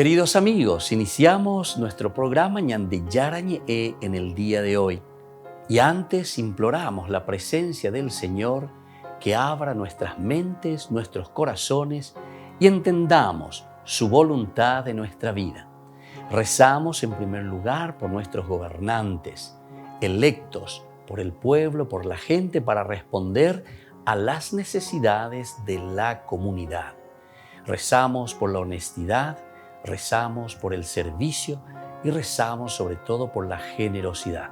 Queridos amigos, iniciamos nuestro programa Ñande Yarañe en el día de hoy. Y antes imploramos la presencia del Señor que abra nuestras mentes, nuestros corazones y entendamos su voluntad de nuestra vida. Rezamos en primer lugar por nuestros gobernantes, electos por el pueblo, por la gente, para responder a las necesidades de la comunidad. Rezamos por la honestidad, rezamos por el servicio y rezamos sobre todo por la generosidad.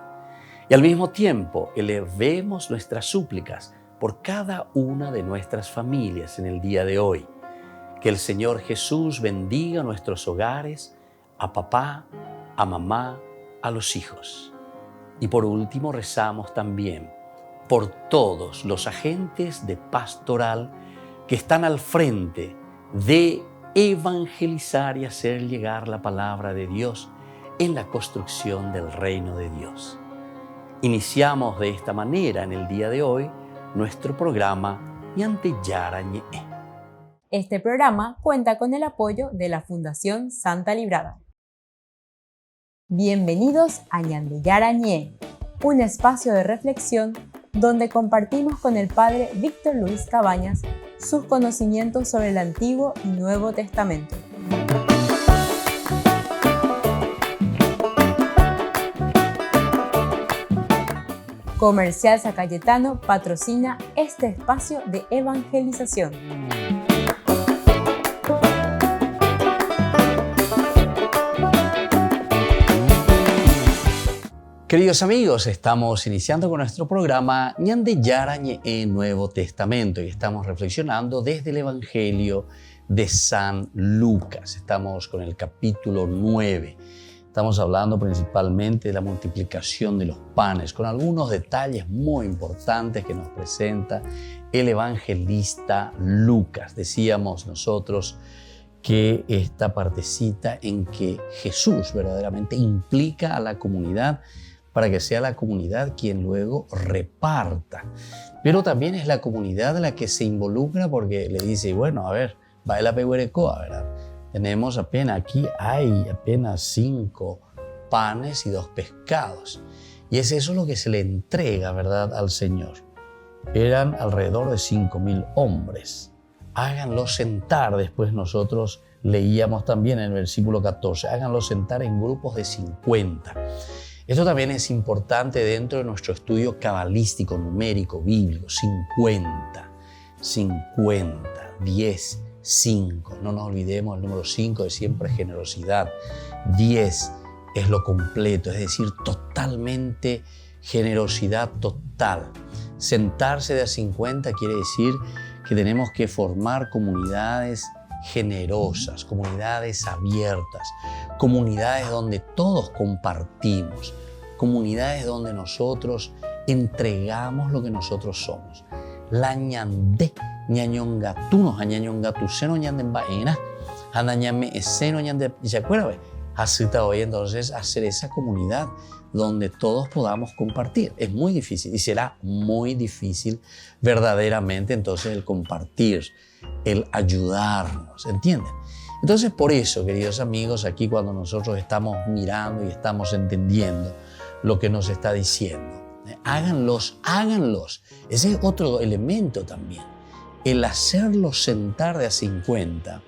Y al mismo tiempo elevemos nuestras súplicas por cada una de nuestras familias en el día de hoy. Que el Señor Jesús bendiga nuestros hogares, a papá, a mamá, a los hijos. Y por último rezamos también por todos los agentes de pastoral que están al frente de evangelizar y hacer llegar la palabra de Dios en la construcción del reino de Dios. Iniciamos de esta manera en el día de hoy nuestro programa Ñande Yarañe. Este programa cuenta con el apoyo de la Fundación Santa Librada. Bienvenidos a Ñande Yarañe, un espacio de reflexión donde compartimos con el Padre Víctor Luis Cabañas sus conocimientos sobre el Antiguo y Nuevo Testamento. Comercial San Cayetano patrocina este espacio de evangelización. Queridos amigos, estamos iniciando con nuestro programa Ñande Yarañe en Nuevo Testamento y estamos reflexionando desde el Evangelio de San Lucas. Estamos con el capítulo 9. Estamos hablando principalmente de la multiplicación de los panes, con algunos detalles muy importantes que nos presenta el evangelista Lucas. Decíamos nosotros que esta partecita en que Jesús verdaderamente implica a la comunidad para que sea la comunidad quien luego reparta. Pero también es la comunidad la que se involucra porque le dice, bueno, a ver, va la peguerecoa, ¿verdad? Tenemos hay apenas 5 panes y 2 pescados. Y es eso lo que se le entrega, ¿verdad?, al Señor. Eran alrededor de 5,000 hombres. Háganlos sentar, después nosotros leíamos también en el versículo 14, háganlos sentar en grupos de 50. Esto también es importante dentro de nuestro estudio cabalístico, numérico, bíblico. 50, 10, 5. No nos olvidemos el número 5 de siempre generosidad. 10 es lo completo, es decir, totalmente generosidad total. Sentarse de a 50 quiere decir que tenemos que formar comunidades generosas, comunidades abiertas, comunidades donde todos compartimos, comunidades donde nosotros entregamos lo que nosotros somos. La ñande, ñañongatunos, añañongatuseno ñandembaena, anañame eseno ñande, ¿se acuerdan? Así está hoy entonces hacer esa comunidad donde todos podamos compartir. Es muy difícil y será muy difícil verdaderamente entonces el compartir, el ayudarnos, ¿entienden? Entonces por eso, queridos amigos, aquí cuando nosotros estamos mirando y estamos entendiendo lo que nos está diciendo, háganlos. Ese es otro elemento también. El hacerlos sentar de a 50,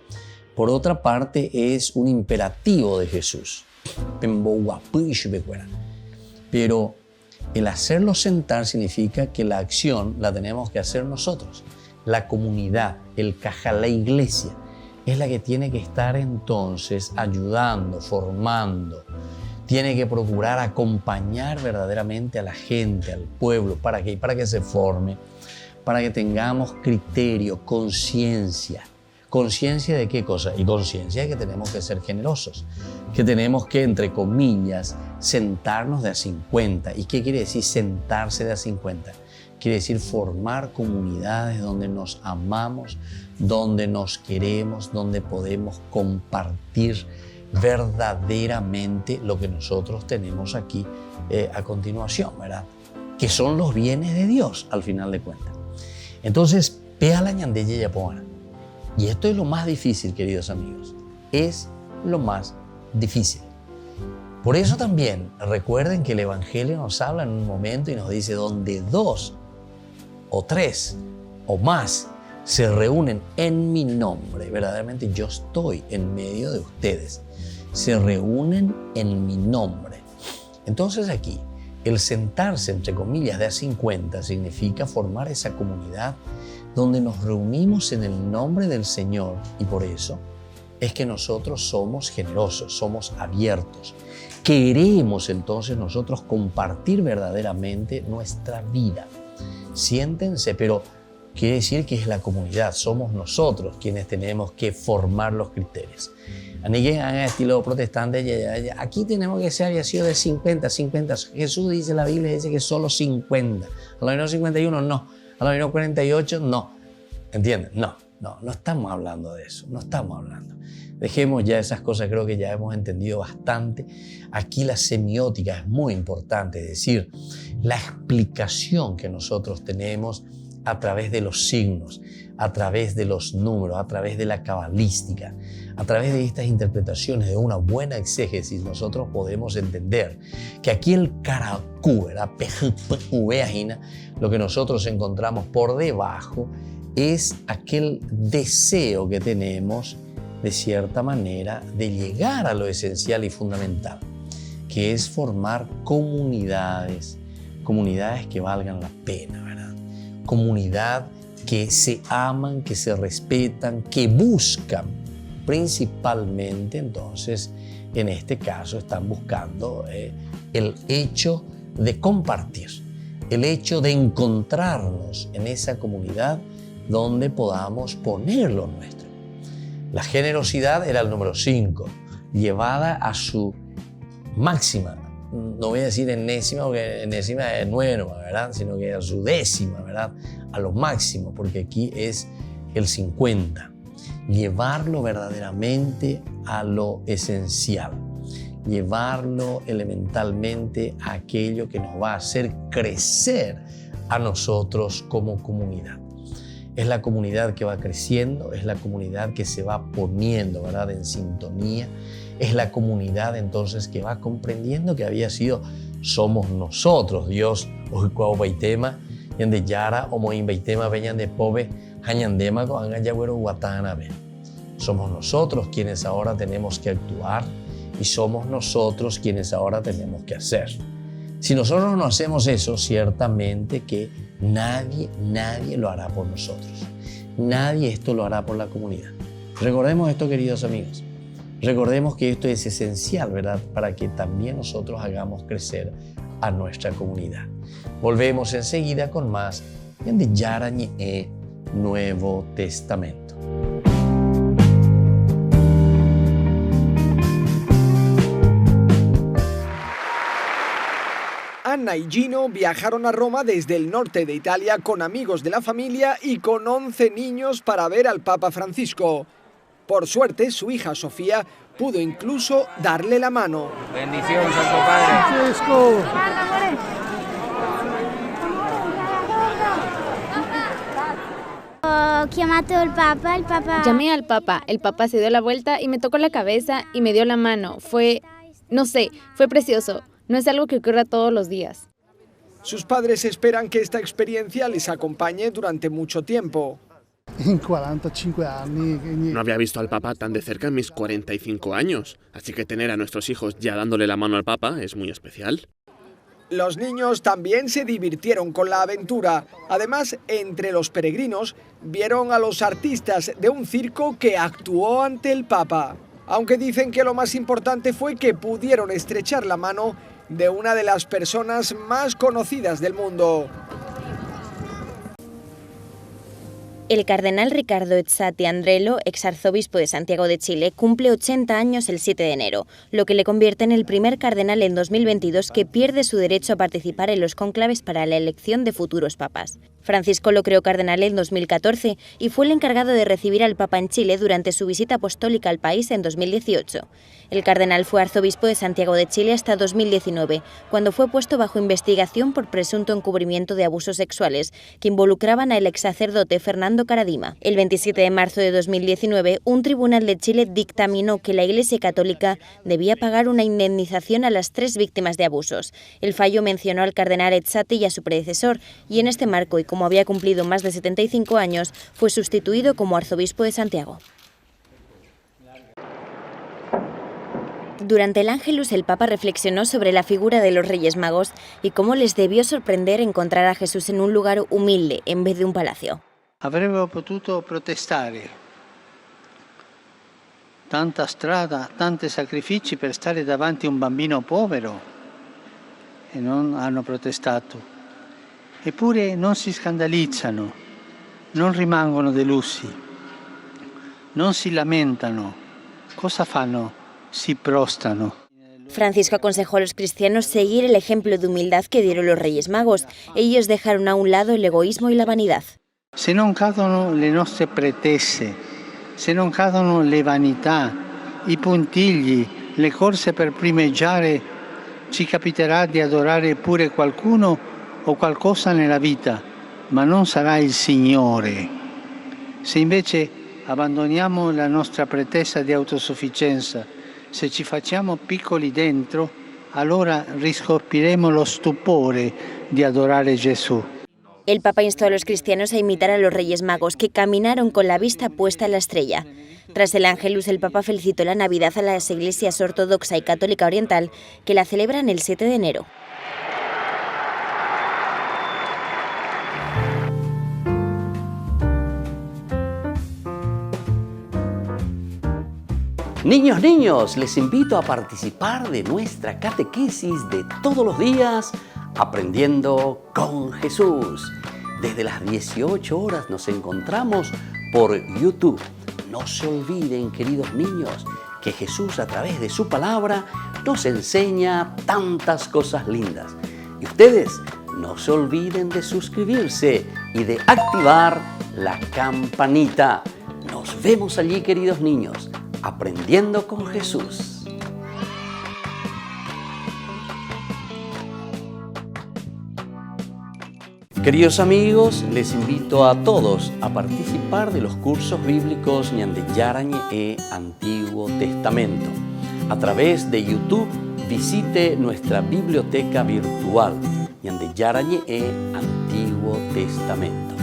por otra parte, es un imperativo de Jesús. Pero el hacerlos sentar significa que la acción la tenemos que hacer nosotros. La comunidad, el caja, la iglesia, es la que tiene que estar entonces ayudando, formando. Tiene que procurar acompañar verdaderamente a la gente, al pueblo. ¿Para qué? Para que se forme, para que tengamos criterio, conciencia. ¿Conciencia de qué cosa? Y conciencia de que tenemos que ser generosos, que tenemos que, entre comillas, sentarnos de a 50. ¿Y qué quiere decir sentarse de a 50? Quiere decir formar comunidades donde nos amamos, donde nos queremos, donde podemos compartir verdaderamente lo que nosotros tenemos aquí a continuación, ¿verdad? Que son los bienes de Dios, al final de cuentas. Entonces, pea la ñandeye yapona. Y esto es lo más difícil, queridos amigos, es lo más difícil. Por eso también recuerden que el Evangelio nos habla en un momento y nos dice: donde 2 o 3 o más se reúnen en mi nombre, verdaderamente yo estoy en medio de ustedes. Se reúnen en mi nombre. Entonces aquí, el sentarse, entre comillas, de a 50 significa formar esa comunidad donde nos reunimos en el nombre del Señor, y por eso es que nosotros somos generosos, somos abiertos. Queremos entonces nosotros compartir verdaderamente nuestra vida. Siéntense, pero quiere decir que es la comunidad, somos nosotros quienes tenemos que formar los criterios. Alguien haga estilo protestante, aquí tenemos que ser, había sido de 50. Jesús dice, la Biblia dice que solo 50. A lo menos 51 no, a lo menos 48 no. ¿Entienden? No estamos hablando de eso, no estamos hablando. Dejemos ya esas cosas, creo que ya hemos entendido bastante. Aquí la semiótica es muy importante, es decir, la explicación que nosotros tenemos a través de los signos, a través de los números, a través de la cabalística, a través de estas interpretaciones, de una buena exégesis, nosotros podemos entender que aquí el caracú, ¿verdad? Lo que nosotros encontramos por debajo es aquel deseo que tenemos, de cierta manera, de llegar a lo esencial y fundamental, que es formar comunidades que valgan la pena, ¿verdad? Comunidad que se aman, que se respetan, que buscan principalmente, entonces, en este caso están buscando el hecho de compartir, el hecho de encontrarnos en esa comunidad donde podamos poner lo nuestro. La generosidad era el número 5, llevada a su máxima. No voy a decir enésima, porque enésima es 9, ¿verdad? Sino que a su décima, ¿verdad? A lo máximo, porque aquí es el 50. Llevarlo verdaderamente a lo esencial. Llevarlo elementalmente a aquello que nos va a hacer crecer a nosotros como comunidad. Es la comunidad que va creciendo, es la comunidad que se va poniendo, ¿verdad?, en sintonía. Es la comunidad entonces que va comprendiendo que había sido, somos nosotros, Dios, Ojucuao Baitema, Yande Yara, Omoin Baitema, Beñan de Pobe, Hañandema, Angayagüero, Guatanabe. Somos nosotros quienes ahora tenemos que actuar y somos nosotros quienes ahora tenemos que hacer. Si nosotros no hacemos eso, ciertamente que nadie lo hará por nosotros. Nadie esto lo hará por la comunidad. Recordemos esto, queridos amigos. Recordemos que esto es esencial, ¿verdad?, para que también nosotros hagamos crecer a nuestra comunidad. Volvemos enseguida con más de Yarañe Nuevo Testamento. Anna y Gino viajaron a Roma desde el norte de Italia con amigos de la familia y con 11 niños para ver al Papa Francisco. Por suerte, su hija Sofía pudo incluso darle la mano. Bendición, Santo Padre. Francesco. Llamé al Papa, el Papa se dio la vuelta y me tocó la cabeza y me dio la mano. Fue precioso. No es algo que ocurra todos los días. Sus padres esperan que esta experiencia les acompañe durante mucho tiempo. No había visto al Papa tan de cerca en mis 45 años, así que tener a nuestros hijos ya dándole la mano al Papa es muy especial. Los niños también se divirtieron con la aventura. Además, entre los peregrinos, vieron a los artistas de un circo que actuó ante el Papa. Aunque dicen que lo más importante fue que pudieron estrechar la mano de una de las personas más conocidas del mundo. El cardenal Ricardo Ezzati Andrello, exarzobispo de Santiago de Chile, cumple 80 años el 7 de enero, lo que le convierte en el primer cardenal en 2022 que pierde su derecho a participar en los cónclaves para la elección de futuros papas. Francisco lo creó cardenal en 2014 y fue el encargado de recibir al Papa en Chile durante su visita apostólica al país en 2018. El cardenal fue arzobispo de Santiago de Chile hasta 2019, cuando fue puesto bajo investigación por presunto encubrimiento de abusos sexuales que involucraban al ex sacerdote Fernando Karadima. El 27 de marzo de 2019, un tribunal de Chile dictaminó que la Iglesia Católica debía pagar una indemnización a las 3 víctimas de abusos. El fallo mencionó al cardenal Ezzati y a su predecesor, y en este marco, y como había cumplido más de 75 años, fue sustituido como arzobispo de Santiago. Durante el Ángelus, el Papa reflexionó sobre la figura de los Reyes Magos y cómo les debió sorprender encontrar a Jesús en un lugar humilde en vez de un palacio. Avrebbero potuto protestare. Tanta strada, tanti sacrifici per stare davanti a un bambino povero. E non hanno protestato. Eppure non si scandalizzano, non rimangono delusi, non si lamentano. Cosa fanno? Si prostrano. Francisco aconsejó a los cristianos seguir el ejemplo de humildad que dieron los Reyes Magos. Ellos dejaron a un lado el egoísmo y la vanidad. Se non cadono le nostre pretese, se non cadono le vanità, i puntigli, le corse per primeggiare, ci capiterà di adorare pure qualcuno o qualcosa nella vita, ma non sarà il Signore. Se invece abbandoniamo la nostra pretesa di autosufficienza, se ci facciamo piccoli dentro, allora riscopriremo lo stupore di adorare Gesù. El Papa instó a los cristianos a imitar a los Reyes Magos, que caminaron con la vista puesta en la estrella. Tras el Ángelus, el Papa felicitó la Navidad a las iglesias ortodoxa y católica oriental, que la celebran el 7 de enero. Niños, niños, les invito a participar de nuestra catequesis de todos los días, Aprendiendo con Jesús. Desde las 18 horas nos encontramos por YouTube. No se olviden, queridos niños, que Jesús a través de su palabra nos enseña tantas cosas lindas. Y ustedes no se olviden de suscribirse y de activar la campanita. Nos vemos allí, queridos niños, Aprendiendo con Jesús. Queridos amigos, les invito a todos a participar de los cursos bíblicos Ñande Yarañe e Antiguo Testamento. A través de YouTube visite nuestra biblioteca virtual Ñande Yarañe e Antiguo Testamento.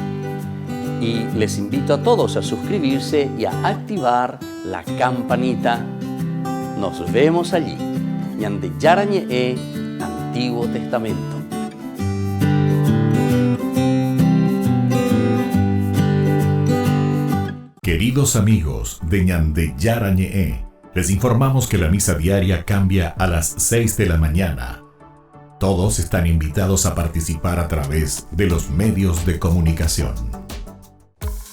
Y les invito a todos a suscribirse y a activar la campanita. Nos vemos allí, Ñande Yarañe e Antiguo Testamento. Queridos amigos de Ñande Yarañe, les informamos que la misa diaria cambia a las 6 de la mañana. Todos están invitados a participar a través de los medios de comunicación.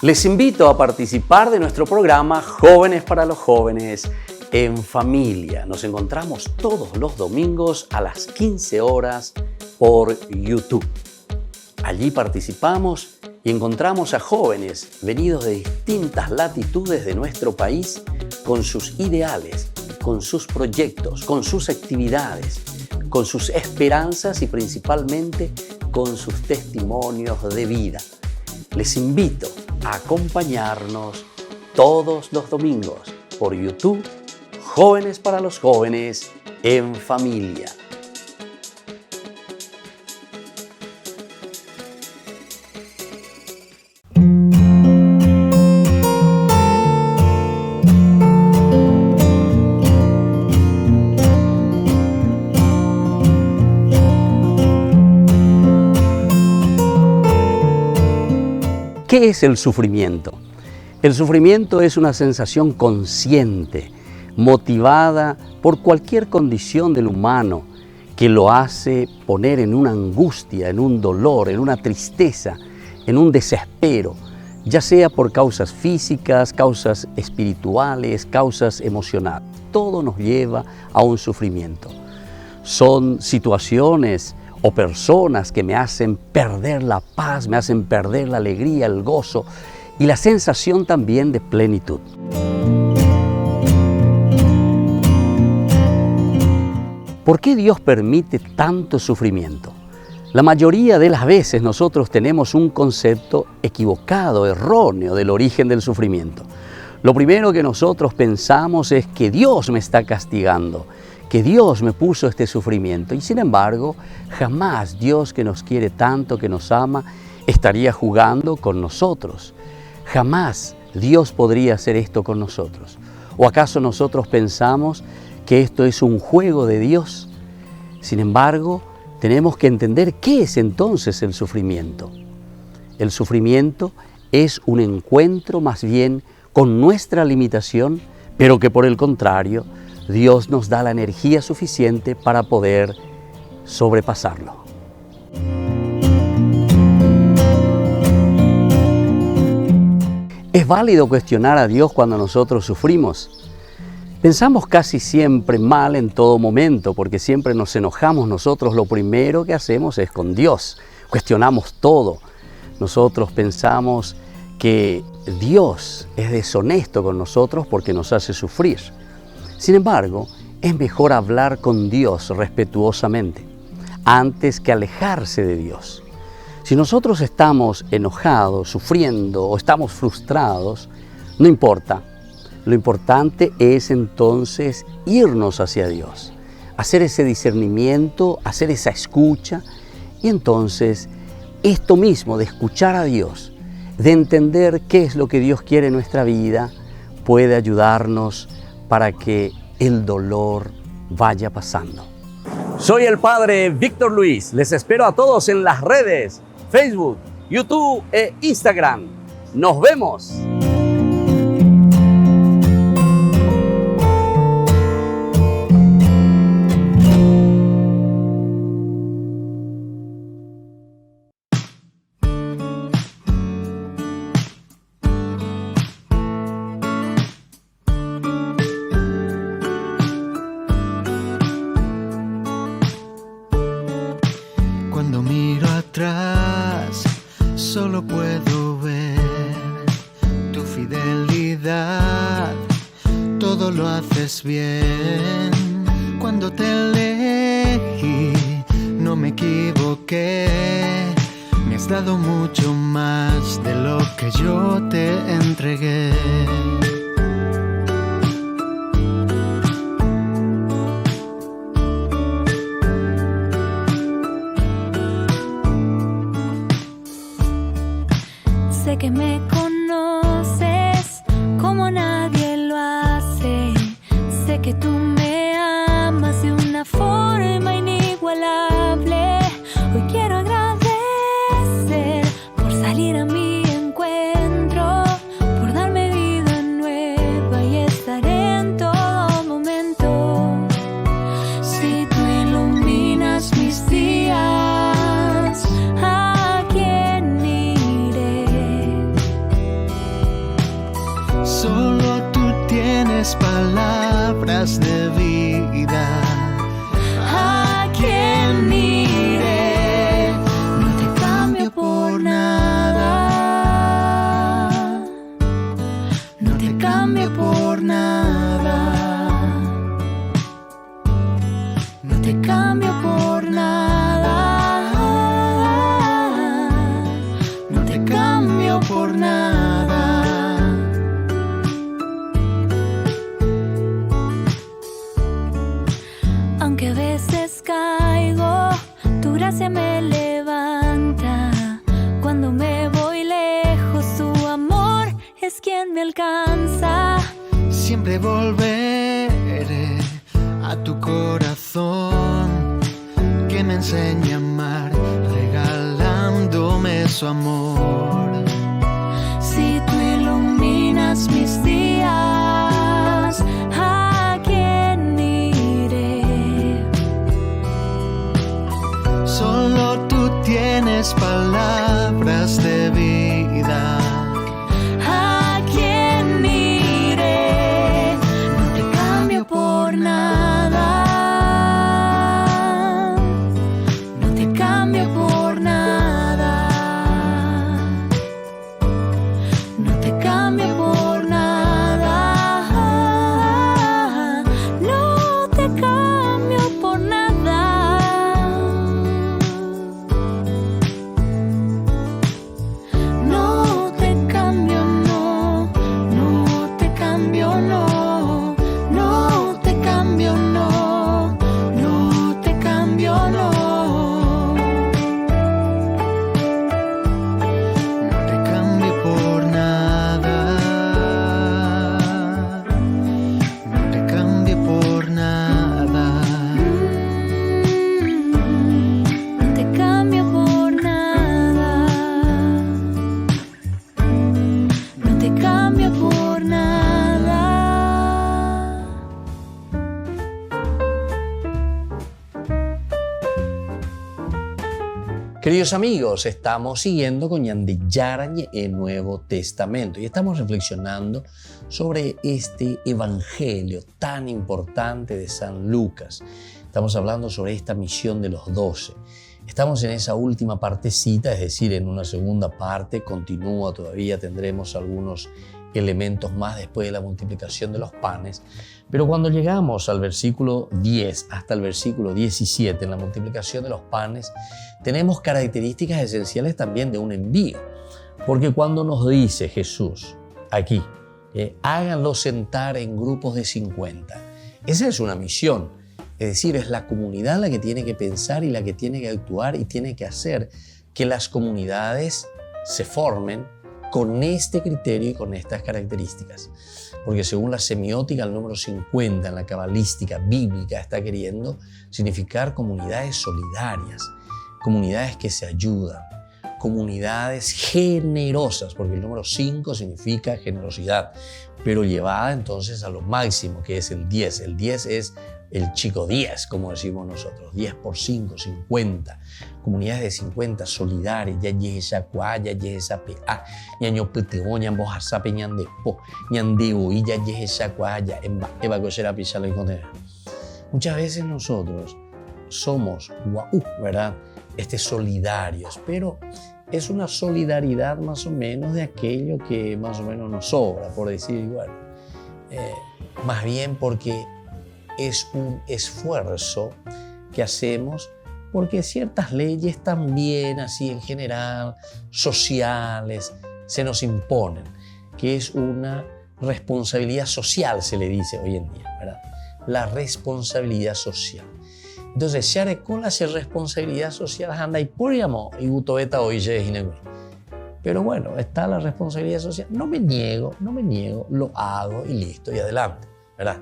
Les invito a participar de nuestro programa Jóvenes para los Jóvenes en Familia. Nos encontramos todos los domingos a las 15 horas por YouTube. Allí participamos y encontramos a jóvenes venidos de distintas latitudes de nuestro país con sus ideales, con sus proyectos, con sus actividades, con sus esperanzas y principalmente con sus testimonios de vida. Les invito a acompañarnos todos los domingos por YouTube, Jóvenes para los Jóvenes en Familia. ¿Qué es el sufrimiento? El sufrimiento es una sensación consciente, motivada por cualquier condición del humano que lo hace poner en una angustia, en un dolor, en una tristeza, en un desespero, ya sea por causas físicas, causas espirituales, causas emocionales. Todo nos lleva a un sufrimiento. Son situaciones o personas que me hacen perder la paz, me hacen perder la alegría, el gozo y la sensación también de plenitud. ¿Por qué Dios permite tanto sufrimiento? La mayoría de las veces nosotros tenemos un concepto equivocado, erróneo del origen del sufrimiento. Lo primero que nosotros pensamos es que Dios me está castigando, que Dios me puso este sufrimiento. Y sin embargo, jamás Dios, que nos quiere tanto, que nos ama, estaría jugando con nosotros. Jamás Dios podría hacer esto con nosotros. ¿O acaso nosotros pensamos que esto es un juego de Dios? Sin embargo, tenemos que entender qué es entonces el sufrimiento. El sufrimiento es un encuentro más bien con nuestra limitación, pero que por el contrario, Dios nos da la energía suficiente para poder sobrepasarlo. ¿Es válido cuestionar a Dios cuando nosotros sufrimos? Pensamos casi siempre mal en todo momento, porque siempre nos enojamos. Nosotros lo primero que hacemos es con Dios. Cuestionamos todo. Nosotros pensamos que Dios es deshonesto con nosotros porque nos hace sufrir. Sin embargo, es mejor hablar con Dios respetuosamente antes que alejarse de Dios. Si nosotros estamos enojados, sufriendo o estamos frustrados, no importa. Lo importante es entonces irnos hacia Dios, hacer ese discernimiento, hacer esa escucha y entonces esto mismo de escuchar a Dios, de entender qué es lo que Dios quiere en nuestra vida, puede ayudarnos para que el dolor vaya pasando. Soy el Padre Víctor Luis. Les espero a todos en las redes, Facebook, YouTube e Instagram. ¡Nos vemos! Cuando miro atrás, solo puedo ver tu fidelidad. Todo lo haces bien. Cuando te elegí, no me equivoqué. Me has dado mucho más de lo que yo te entregué. Sé que me conoces como nadie lo hace. Sé que tú me amas de una forma inigualable. Hoy quiero agradecer por salir a mi encuentro, por darme vida nueva y estar en todo momento. Si tú iluminas mis días, ¿a quién iré? Solo tú tienes palabras de vida. ¿A quién iré? No te cambio por nada. No te cambio por nada. No te cambio por nada. No te cambio por nada. Aunque a veces caigo, tu gracia me levanta. Cuando me voy lejos, tu amor es quien me alcanza. Siempre volveré a tu corazón, que me enseña a amar, regalándome su amor. Si tú iluminas mis días, ¿a quién iré? Solo tú tienes palabras de vida. ¿A quién iré? No te cambio por nada. No te cambio Queridos amigos, estamos siguiendo con Ñande Yarañe el Nuevo Testamento y estamos reflexionando sobre este evangelio tan importante de San Lucas. Estamos hablando sobre esta misión de los 12. Estamos en esa última partecita, es decir, en una segunda parte, continúa todavía, tendremos algunos elementos más después de la multiplicación de los panes. Pero cuando llegamos al versículo 10 hasta el versículo 17, en la multiplicación de los panes, tenemos características esenciales también de un envío. Porque cuando nos dice Jesús aquí, háganlo sentar en grupos de 50, esa es una misión. Es decir, es la comunidad la que tiene que pensar y la que tiene que actuar y tiene que hacer que las comunidades se formen con este criterio y con estas características. Porque según la semiótica, el número 50 en la cabalística bíblica está queriendo significar comunidades solidarias, comunidades que se ayudan, comunidades generosas, porque el número 5 significa generosidad, pero llevada entonces a lo máximo, que es el 10. El 10 es el chico 10, como decimos nosotros, 10 por 5, 50. Comunidades de 50 solidarias, ya esa cuá, ya esa pa, ñaño peteo, ñambo jasape, ñande po, ñande ui, ya esa cuá, ya eva cochera pisala y condenar. Muchas veces nosotros somos ¿verdad? Solidarios, pero es una solidaridad más o menos de aquello que más o menos nos sobra, por decir igual. Más bien porque es un esfuerzo que hacemos porque ciertas leyes también, así en general, sociales, se nos imponen, que es una responsabilidad social, se le dice hoy en día, ¿verdad? La responsabilidad social. Entonces, se hará con la responsabilidad social, anda y por llamo, y gutobeta hoy ya. Pero bueno, está la responsabilidad social. No me niego, lo hago y listo, y adelante, ¿verdad?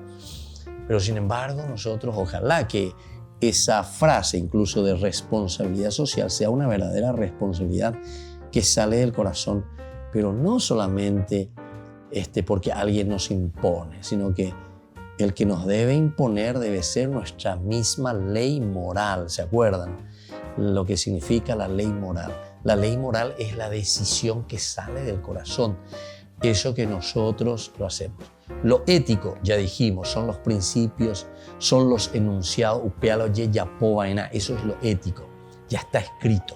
Pero sin embargo, nosotros ojalá que esa frase incluso de responsabilidad social sea una verdadera responsabilidad que sale del corazón, pero no solamente porque alguien nos impone, sino que el que nos debe imponer debe ser nuestra misma ley moral. ¿Se acuerdan lo que significa la ley moral? La ley moral es la decisión que sale del corazón, eso que nosotros lo hacemos. Lo ético, ya dijimos, son los principios, son los enunciados, eso es lo ético, ya está escrito.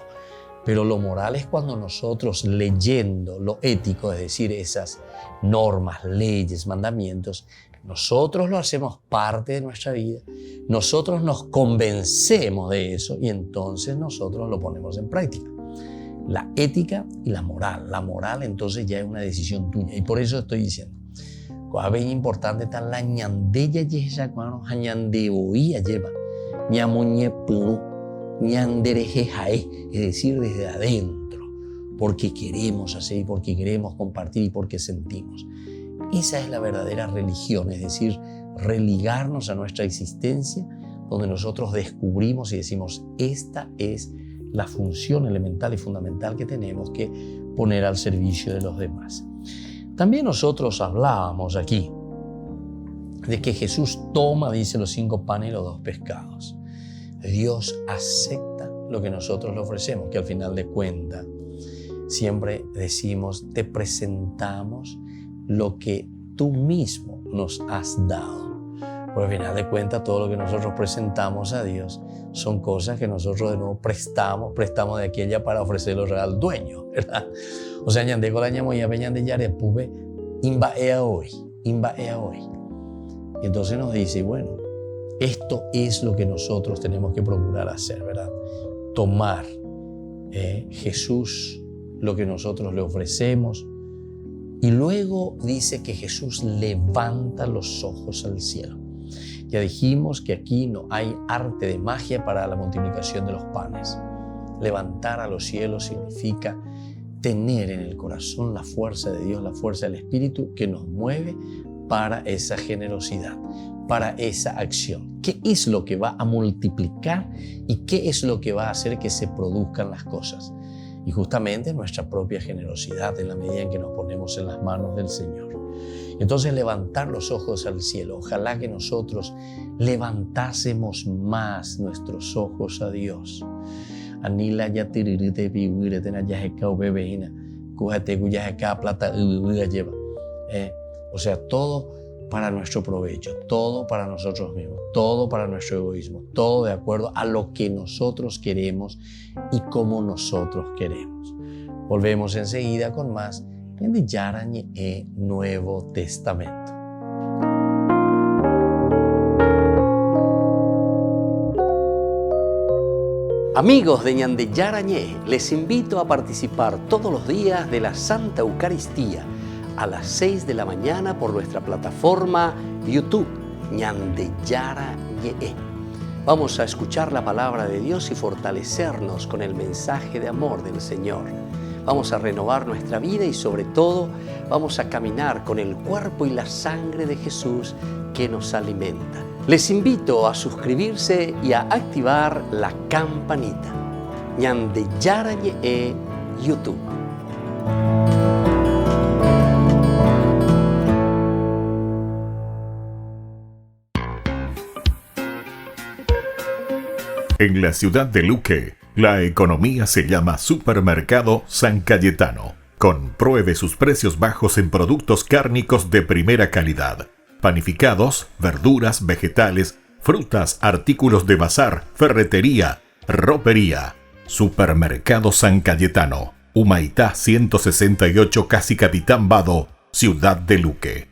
Pero lo moral es cuando nosotros leyendo lo ético, es decir, esas normas, leyes, mandamientos, nosotros lo hacemos parte de nuestra vida, nosotros nos convencemos de eso y entonces nosotros lo ponemos en práctica. La ética y la moral entonces ya es una decisión tuya y por eso estoy diciendo, es bien importante está la ñandella yesa cuando ñande oía lleva ñamoñe puro ñandereje jae, es decir, desde adentro, porque queremos hacer, porque queremos compartir y porque sentimos. Esa es la verdadera religión, es decir, religarnos a nuestra existencia, donde nosotros descubrimos y decimos, esta es la función elemental y fundamental que tenemos que poner al servicio de los demás. También nosotros hablábamos aquí de que Jesús toma, dice, los 5 panes y los 2 pescados. Dios acepta lo que nosotros le ofrecemos, que al final de cuentas siempre decimos, te presentamos lo que tú mismo nos has dado. Por al final de cuentas, todo lo que nosotros presentamos a Dios son cosas que nosotros de nuevo prestamos de aquella para ofrecerlo al dueño, ¿verdad? O sea, ñande con la ñamoya, ñande yare, pube, imbaea hoy. Y entonces nos dice, bueno, esto es lo que nosotros tenemos que procurar hacer, ¿verdad? Tomar Jesús, lo que nosotros le ofrecemos. Y luego dice que Jesús levanta los ojos al cielo. Ya dijimos que aquí no hay arte de magia para la multiplicación de los panes. Levantar a los cielos significa tener en el corazón la fuerza de Dios, la fuerza del Espíritu que nos mueve para esa generosidad, para esa acción. ¿Qué es lo que va a multiplicar y qué es lo que va a hacer que se produzcan las cosas? Y justamente nuestra propia generosidad en la medida en que nos ponemos en las manos del Señor. Entonces levantar los ojos al cielo. Ojalá que nosotros levantásemos más nuestros ojos a Dios. Anila ya tiririte piwire tena ya heka ubebehina. Kujate ya heka plata lleva. O sea, todo para nuestro provecho, todo para nosotros mismos, todo para nuestro egoísmo, todo de acuerdo a lo que nosotros queremos y como nosotros queremos. Volvemos enseguida con más en Yarañe Nuevo Testamento. Amigos de Ñande Yarañe, les invito a participar todos los días de la Santa Eucaristía a las 6 de la mañana por nuestra plataforma YouTube, Ñande Yarañe. Vamos a escuchar la palabra de Dios y fortalecernos con el mensaje de amor del Señor. Vamos a renovar nuestra vida y sobre todo vamos a caminar con el cuerpo y la sangre de Jesús que nos alimenta. Les invito a suscribirse y a activar la campanita. Ñande Yarañe YouTube. En la ciudad de Luque, la economía se llama Supermercado San Cayetano. Compruebe sus precios bajos en productos cárnicos de primera calidad. Panificados, verduras, vegetales, frutas, artículos de bazar, ferretería, ropería. Supermercado San Cayetano, Humaitá 168, Casi Capitán Vado, ciudad de Luque.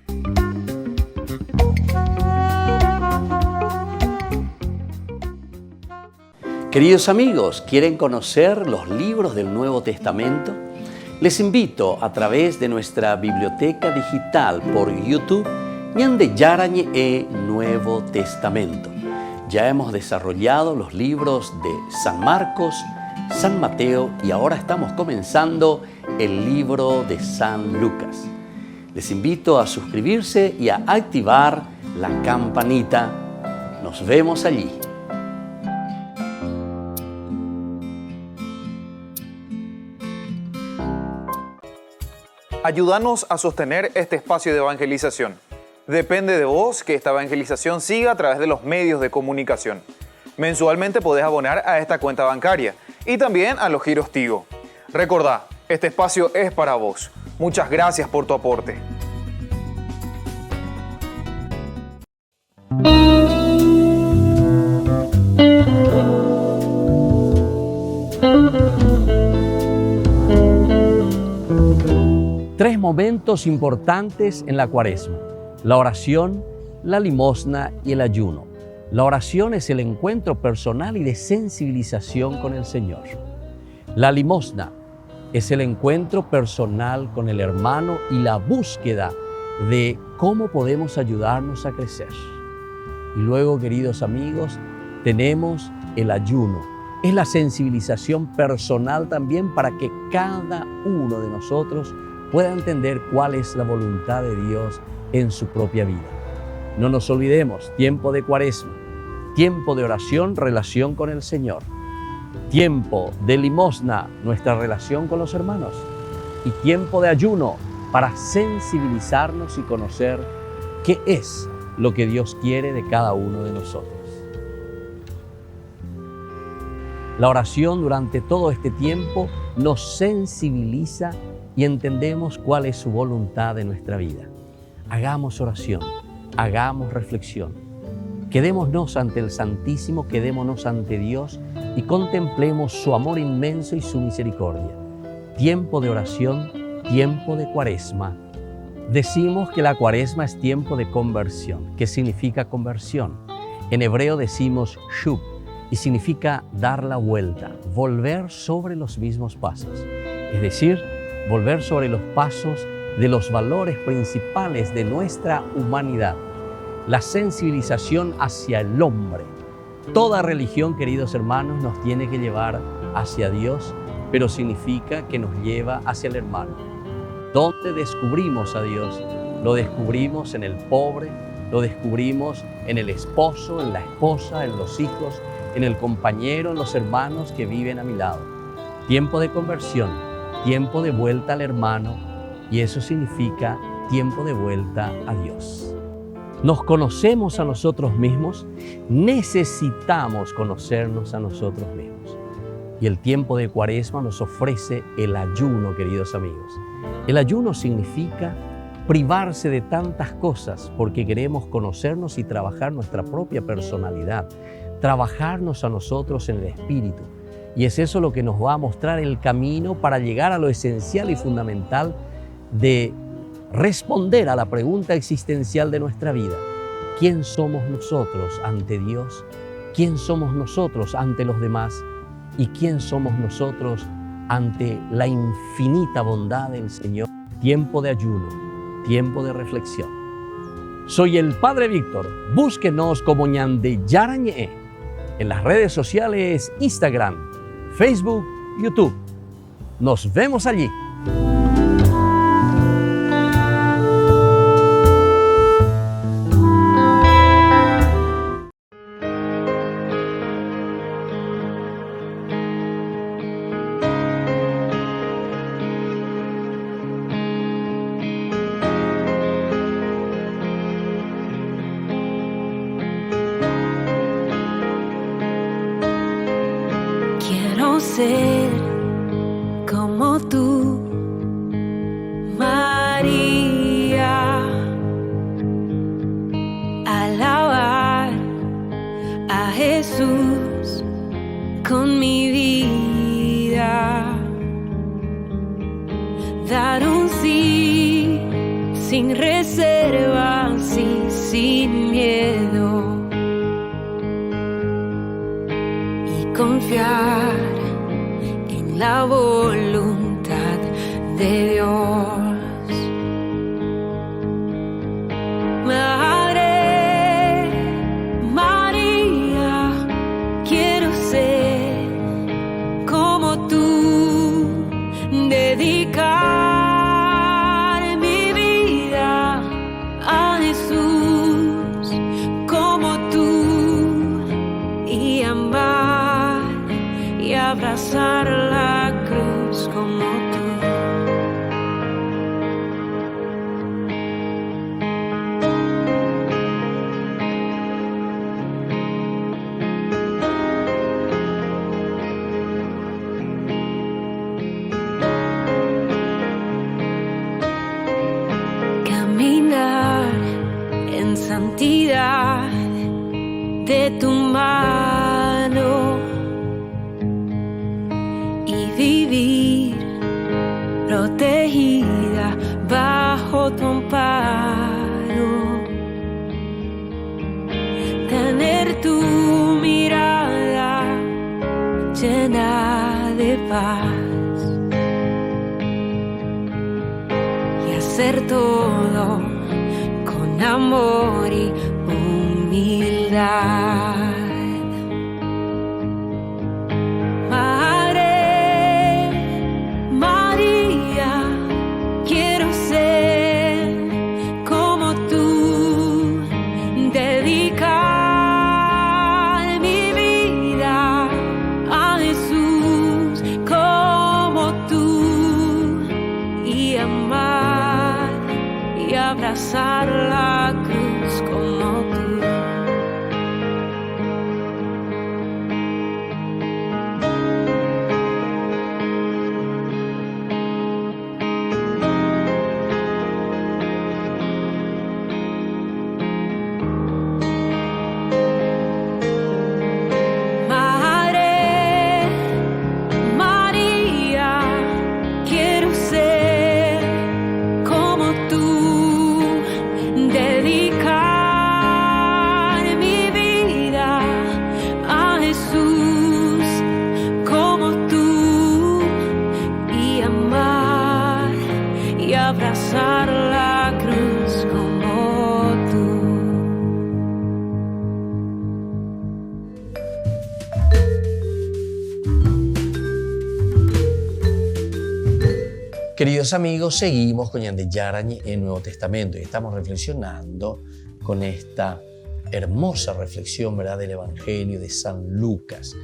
Queridos amigos, ¿quieren conocer los libros del Nuevo Testamento? Les invito a través de nuestra biblioteca digital por YouTube, Ñande Yarañe Nuevo Testamento. Ya hemos desarrollado los libros de San Marcos, San Mateo y ahora estamos comenzando el libro de San Lucas. Les invito a suscribirse y a activar la campanita. Nos vemos allí. Ayúdanos a sostener este espacio de evangelización. Depende de vos que esta evangelización siga a través de los medios de comunicación. Mensualmente podés abonar a esta cuenta bancaria y también a los giros Tigo. Recordá, este espacio es para vos. Muchas gracias por tu aporte. Tres momentos importantes en la Cuaresma: la oración, la limosna y el ayuno. La oración es el encuentro personal y de sensibilización con el Señor. La limosna es el encuentro personal con el hermano y la búsqueda de cómo podemos ayudarnos a crecer. Y luego, queridos amigos, tenemos el ayuno. Es la sensibilización personal también para que cada uno de nosotros pueda entender cuál es la voluntad de Dios en su propia vida. No nos olvidemos, tiempo de Cuaresma, tiempo de oración, relación con el Señor, tiempo de limosna, nuestra relación con los hermanos, y tiempo de ayuno para sensibilizarnos y conocer qué es lo que Dios quiere de cada uno de nosotros. La oración durante todo este tiempo nos sensibiliza y entendemos cuál es su voluntad de nuestra vida. Hagamos oración, hagamos reflexión. Quedémonos ante el Santísimo, quedémonos ante Dios y contemplemos su amor inmenso y su misericordia. Tiempo de oración, tiempo de Cuaresma. Decimos que la Cuaresma es tiempo de conversión. ¿Qué significa conversión? En hebreo decimos shub y significa dar la vuelta, volver sobre los mismos pasos. Es decir, volver sobre los pasos de los valores principales de nuestra humanidad, la sensibilización hacia el hombre. Toda religión, queridos hermanos, nos tiene que llevar hacia Dios, pero significa que nos lleva hacia el hermano. ¿Dónde descubrimos a Dios? Lo descubrimos en el pobre, lo descubrimos en el esposo, en la esposa, en los hijos, en el compañero, en los hermanos que viven a mi lado. Tiempo de conversión, tiempo de vuelta al hermano, y eso significa tiempo de vuelta a Dios. ¿Nos conocemos a nosotros mismos? Necesitamos conocernos a nosotros mismos. Y el tiempo de Cuaresma nos ofrece el ayuno, queridos amigos. El ayuno significa privarse de tantas cosas porque queremos conocernos y trabajar nuestra propia personalidad, trabajarnos a nosotros en el espíritu. Y es eso lo que nos va a mostrar el camino para llegar a lo esencial y fundamental de responder a la pregunta existencial de nuestra vida. ¿Quién somos nosotros ante Dios? ¿Quién somos nosotros ante los demás? ¿Y quién somos nosotros ante la infinita bondad del Señor? Tiempo de ayuno, tiempo de reflexión. Soy el Padre Víctor. Búsquenos como Ñande Yarañe en las redes sociales Instagram, Facebook, YouTube. Nos vemos allí. Quiero ser como tú, María, alabar a Jesús con mi vida, dar un sí sin reservas y sin miedo. Confiar en la voluntad de Dios. Madre María, quiero ser como tú, dedicar mi vida a Jesús como tú y amar y abrazar la cruz como tú. Caminar en santidad de tu mano, vivir protegida bajo tu amparo, tener tu mirada llena de paz y hacer todo con amor y humildad. Abrazar la cruz como tú. Madre María, quiero ser como tú. Dedicar mi vida a Jesús como tú y amar y abrazar la cruz como tú. Queridos amigos, seguimos con Ñande Yarañe en Nuevo Testamento y estamos reflexionando con esta hermosa reflexión, ¿verdad?, del Evangelio de San Lucas.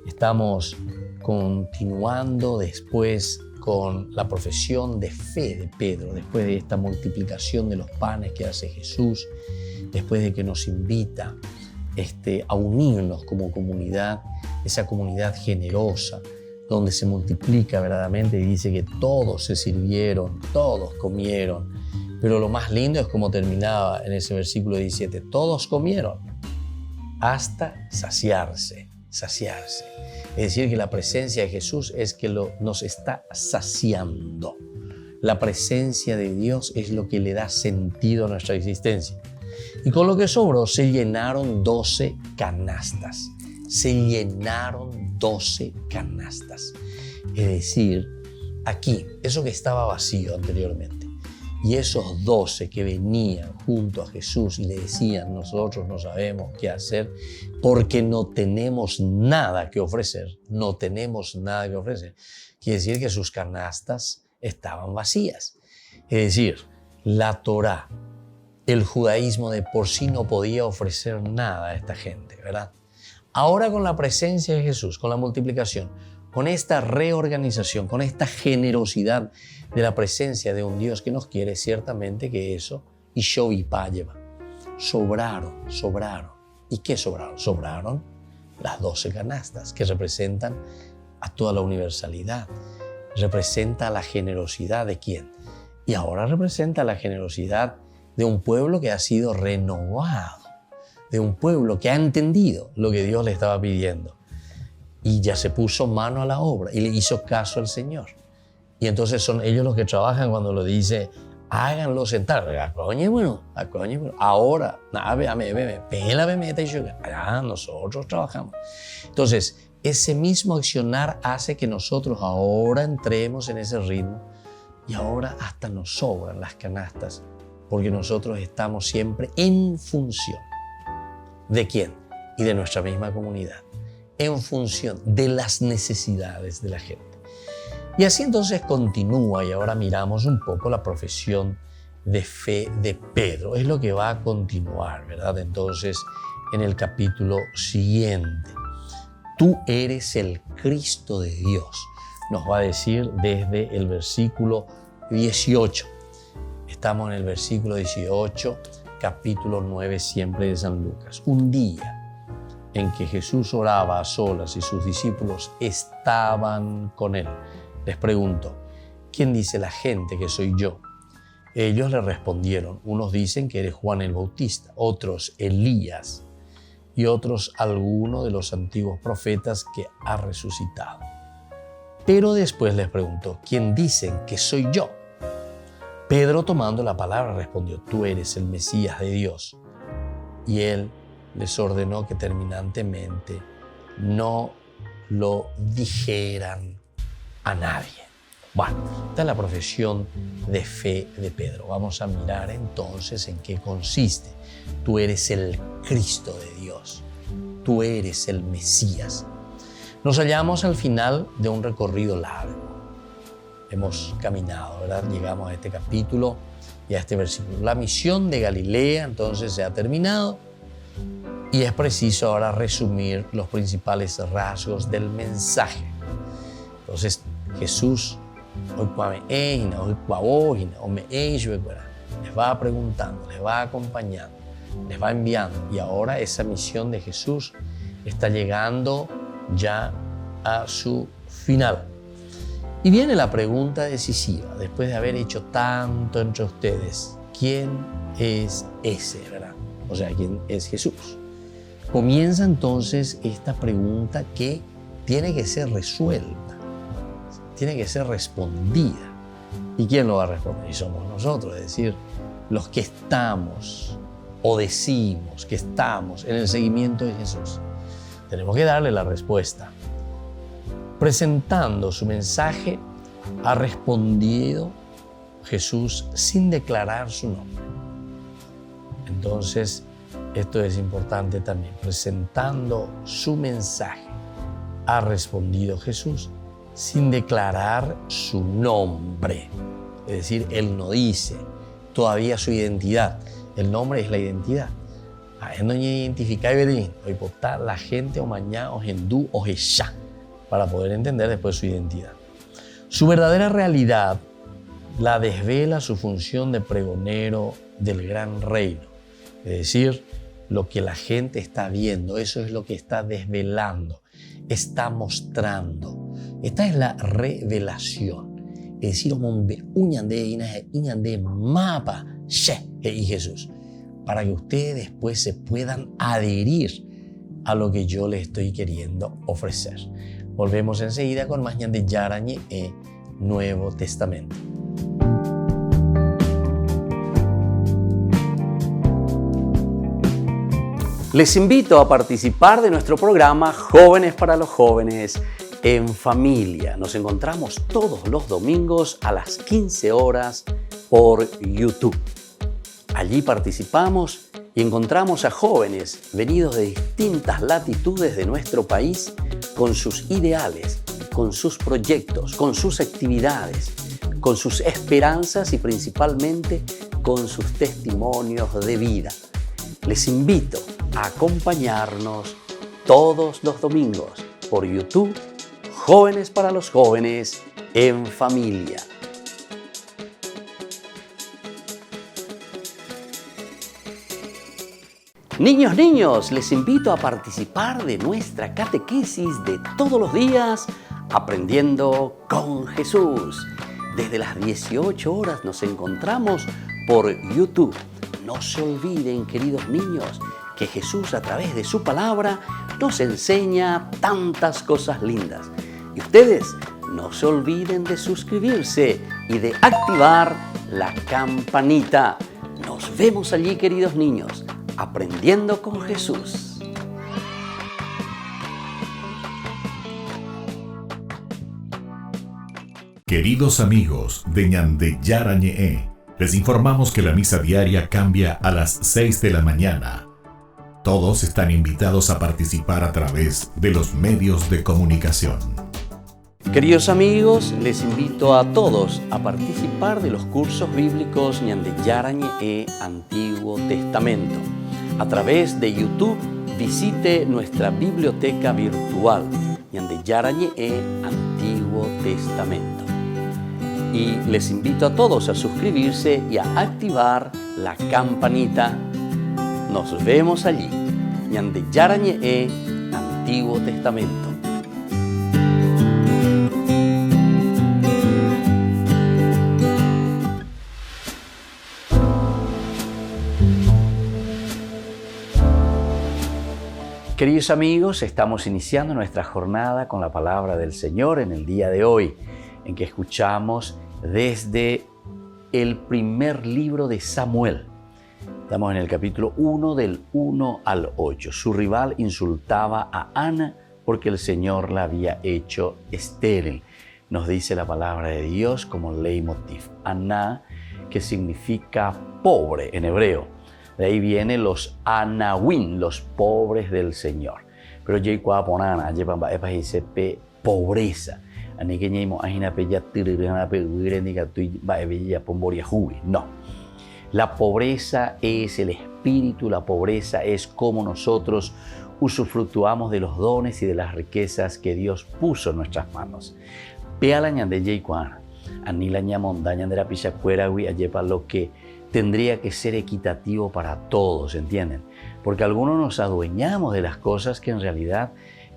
Estamos continuando después con la profesión de fe de Pedro, después de esta multiplicación de los panes que hace Jesús, después de que nos invita a unirnos como comunidad esa comunidad generosa, donde se multiplica verdaderamente y dice que todos se sirvieron, todos comieron. Pero lo más lindo es como terminaba en ese versículo 17, todos comieron hasta saciarse. Es decir, que la presencia de Jesús es que nos está saciando. La presencia de Dios es lo que le da sentido a nuestra existencia. Y con lo que sobró se llenaron 12 canastas. Se llenaron 12 canastas. Es decir, aquí, eso que estaba vacío anteriormente, y esos 12 que venían junto a Jesús y le decían, nosotros no sabemos qué hacer porque no tenemos nada que ofrecer. No tenemos nada que ofrecer. Quiere decir que sus canastas estaban vacías. Es decir, la Torá, el judaísmo de por sí no podía ofrecer nada a esta gente, ¿verdad? Ahora con la presencia de Jesús, con la multiplicación, con esta reorganización, con esta generosidad de la presencia de un Dios que nos quiere, ciertamente que eso, y Shovipá lleva. Sobraron. ¿Y qué sobraron? Sobraron las 12 canastas que representan a toda la universalidad. Representa la generosidad de quién. Y ahora representa la generosidad de un pueblo que ha sido renovado, de un pueblo que ha entendido lo que Dios le estaba pidiendo y ya se puso mano a la obra y le hizo caso al Señor. Y entonces son ellos los que trabajan cuando lo dice, háganlo sentar. Ahora, nosotros trabajamos. Entonces, ese mismo accionar hace que nosotros ahora entremos en ese ritmo y ahora hasta nos sobran las canastas porque nosotros estamos siempre en función. ¿De quién? Y de nuestra misma comunidad. En función de las necesidades de la gente. Y así entonces continúa y ahora miramos un poco la profesión de fe de Pedro. Es lo que va a continuar, ¿verdad? Entonces, en el capítulo siguiente, tú eres el Cristo de Dios. Nos va a decir desde el versículo 18. Estamos en el versículo 18, capítulo 9 siempre de San Lucas. Un día en que Jesús oraba a solas y sus discípulos estaban con él, les preguntó, ¿quién dice la gente que soy yo? Ellos le respondieron, unos dicen que eres Juan el Bautista, otros Elías y otros alguno de los antiguos profetas que ha resucitado. Pero después les preguntó, ¿quién dicen que soy yo? Pedro, tomando la palabra, respondió, tú eres el Mesías de Dios. Y él les ordenó que terminantemente no lo dijeran a nadie. Bueno, esta es la profesión de fe de Pedro. Vamos a mirar entonces en qué consiste. Tú eres el Cristo de Dios. Tú eres el Mesías. Nos hallamos al final de un recorrido largo. Hemos caminado, ¿verdad? Llegamos a este capítulo y a este versículo. La misión de Galilea entonces se ha terminado y es preciso ahora resumir los principales rasgos del mensaje. Entonces Jesús les va preguntando, les va acompañando, les va enviando y ahora esa misión de Jesús está llegando ya a su final. Y viene la pregunta decisiva, después de haber hecho tanto entre ustedes, ¿quién es ese, verdad? O sea, ¿quién es Jesús? Comienza entonces esta pregunta que tiene que ser resuelta, tiene que ser respondida. ¿Y quién lo va a responder? Y somos nosotros, es decir, los que estamos o decimos que estamos en el seguimiento de Jesús. Tenemos que darle la respuesta. Presentando su mensaje, ha respondido Jesús sin declarar su nombre. Entonces, esto es importante también. Presentando su mensaje, ha respondido Jesús sin declarar su nombre. Es decir, Él no dice todavía su identidad. El nombre es la identidad. No identificar hoy la gente o mañana o hindú o jesá para poder entender después su identidad. Su verdadera realidad la desvela su función de pregonero del gran reino, es decir, lo que la gente está viendo, eso es lo que está desvelando, está mostrando. Esta es la revelación. Es decir, mapa Jesús, para que ustedes después se puedan adherir a lo que yo les estoy queriendo ofrecer. Volvemos enseguida con más Ñande Yarañe Nuevo Testamento. Les invito a participar de nuestro programa Jóvenes para los Jóvenes en Familia. Nos encontramos todos los domingos a las 15 horas por YouTube. Allí participamos y encontramos a jóvenes venidos de distintas latitudes de nuestro país con sus ideales, con sus proyectos, con sus actividades, con sus esperanzas y principalmente con sus testimonios de vida. Les invito a acompañarnos todos los domingos por YouTube, Jóvenes para los Jóvenes en Familia. Niños, les invito a participar de nuestra catequesis de todos los días, Aprendiendo con Jesús. Desde las 18 horas nos encontramos por YouTube. No se olviden, queridos niños, que Jesús a través de su palabra nos enseña tantas cosas lindas. Y ustedes no se olviden de suscribirse y de activar la campanita. Nos vemos allí, queridos niños, aprendiendo con Jesús. Queridos amigos de Ñande Yarañe, les informamos que la misa diaria cambia a las 6 de la mañana. Todos están invitados a participar a través de los medios de comunicación. Queridos amigos, les invito a todos a participar de los cursos bíblicos Ñande Yarañe Antiguo Testamento. A través de YouTube, visite nuestra biblioteca virtual Ñande Yarañe Antiguo Testamento. Y les invito a todos a suscribirse y a activar la campanita. Nos vemos allí, Ñande Yarañe Antiguo Testamento. Queridos amigos, estamos iniciando nuestra jornada con la palabra del Señor en el día de hoy, en que escuchamos desde el primer libro de Samuel. Estamos en el capítulo 1 del 1 al 8. Su rival insultaba a Ana porque el Señor la había hecho estéril. Nos dice la palabra de Dios como leitmotiv. Ana, que significa pobre en hebreo. De ahí vienen los Anawin, los pobres del Señor. Pero ya cuando ponana, ya dice pobreza. No. La pobreza es el espíritu, la pobreza es cómo nosotros usufructuamos de los dones y de las riquezas que Dios puso en nuestras manos. Pealañan de Jaycuana, Anilaña montaña de la Pichacueragui, ayepa lo que tendría que ser equitativo para todos, ¿entienden? Porque algunos nos adueñamos de las cosas que en realidad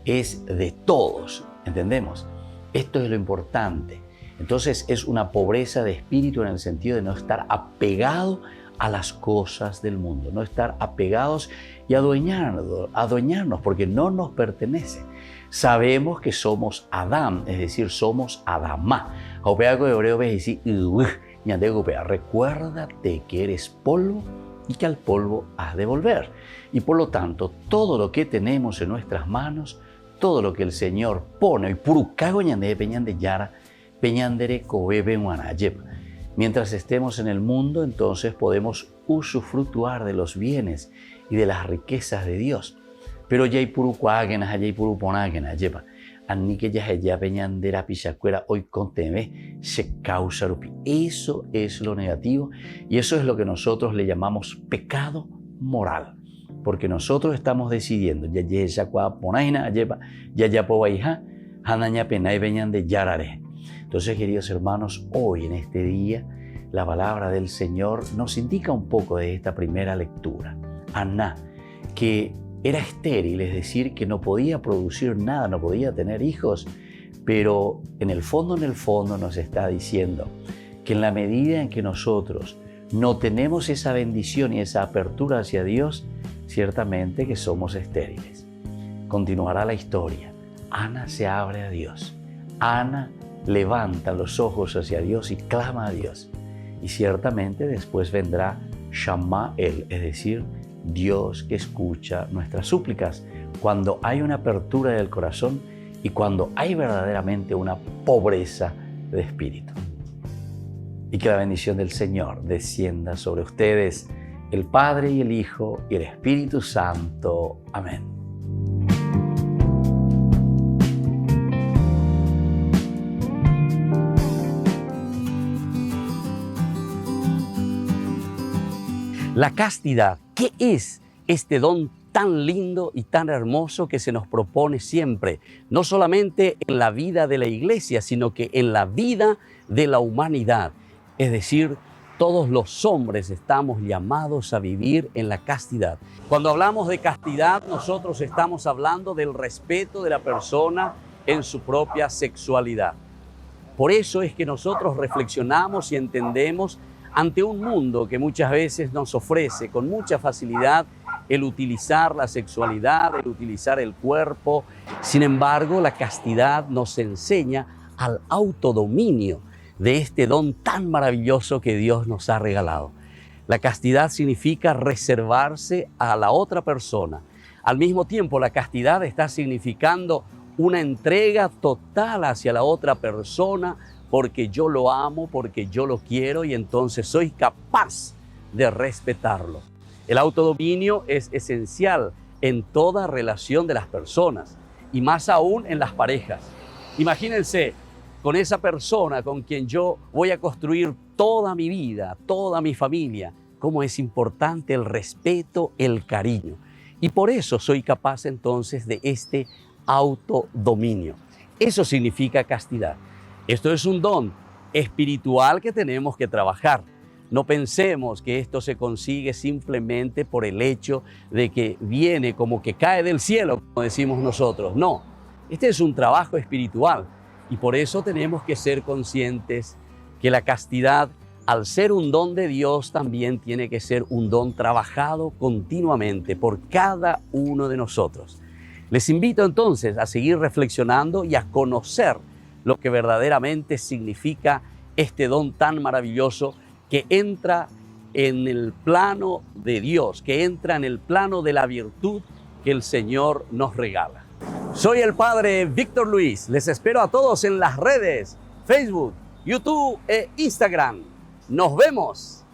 es de todos, ¿entendemos? Esto es lo importante. Entonces es una pobreza de espíritu en el sentido de no estar apegado a las cosas del mundo, no estar apegados y adueñarnos porque no nos pertenece. Sabemos que somos Adán, es decir, somos Adamá. Recuérdate que eres polvo y que al polvo has de volver. Y por lo tanto, todo lo que tenemos en nuestras manos, todo lo que el Señor pone, y purucago ñande peñande yara, peñandere cobebe guanayep. Mientras estemos en el mundo, entonces podemos usufructuar de los bienes y de las riquezas de Dios. Pero ya hay purucuágenas, ya hay puruponágenas, yepa. Anni que ya peñandera pichacuera hoy conteme se causa rupi. Eso es lo negativo y eso es lo que nosotros le llamamos pecado moral. Porque nosotros estamos decidiendo, ya ponágena, ya pobaija, hanaña penay peñande yarare. Entonces, queridos hermanos, hoy en este día, la palabra del Señor nos indica un poco de esta primera lectura. Aná, que era estéril, es decir, que no podía producir nada, no podía tener hijos, pero en el fondo nos está diciendo que en la medida en que nosotros no tenemos esa bendición y esa apertura hacia Dios, ciertamente que somos estériles. Continuará la historia. Ana se abre a Dios. Ana levanta los ojos hacia Dios y clama a Dios. Y ciertamente después vendrá Shamael, es decir, Dios que escucha nuestras súplicas, cuando hay una apertura del corazón y cuando hay verdaderamente una pobreza de espíritu. Y que la bendición del Señor descienda sobre ustedes, el Padre y el Hijo y el Espíritu Santo. Amén. La castidad, ¿qué es este don tan lindo y tan hermoso que se nos propone siempre? No solamente en la vida de la iglesia, sino que en la vida de la humanidad. Es decir, todos los hombres estamos llamados a vivir en la castidad. Cuando hablamos de castidad, nosotros estamos hablando del respeto de la persona en su propia sexualidad. Por eso es que nosotros reflexionamos y entendemos ante un mundo que muchas veces nos ofrece con mucha facilidad el utilizar la sexualidad, el utilizar el cuerpo. Sin embargo, la castidad nos enseña al autodominio de este don tan maravilloso que Dios nos ha regalado. La castidad significa reservarse a la otra persona. Al mismo tiempo, la castidad está significando una entrega total hacia la otra persona, porque yo lo amo, porque yo lo quiero y entonces soy capaz de respetarlo. El autodominio es esencial en toda relación de las personas y más aún en las parejas. Imagínense con esa persona con quien yo voy a construir toda mi vida, toda mi familia, cómo es importante el respeto, el cariño. Y por eso soy capaz entonces de este autodominio. Eso significa castidad. Esto es un don espiritual que tenemos que trabajar. No pensemos que esto se consigue simplemente por el hecho de que viene como que cae del cielo, como decimos nosotros. No, este es un trabajo espiritual y por eso tenemos que ser conscientes que la castidad, al ser un don de Dios, también tiene que ser un don trabajado continuamente por cada uno de nosotros. Les invito entonces a seguir reflexionando y a conocer lo que verdaderamente significa este don tan maravilloso que entra en el plano de Dios, que entra en el plano de la virtud que el Señor nos regala. Soy el Padre Víctor Luis. Les espero a todos en las redes, Facebook, YouTube e Instagram. ¡Nos vemos!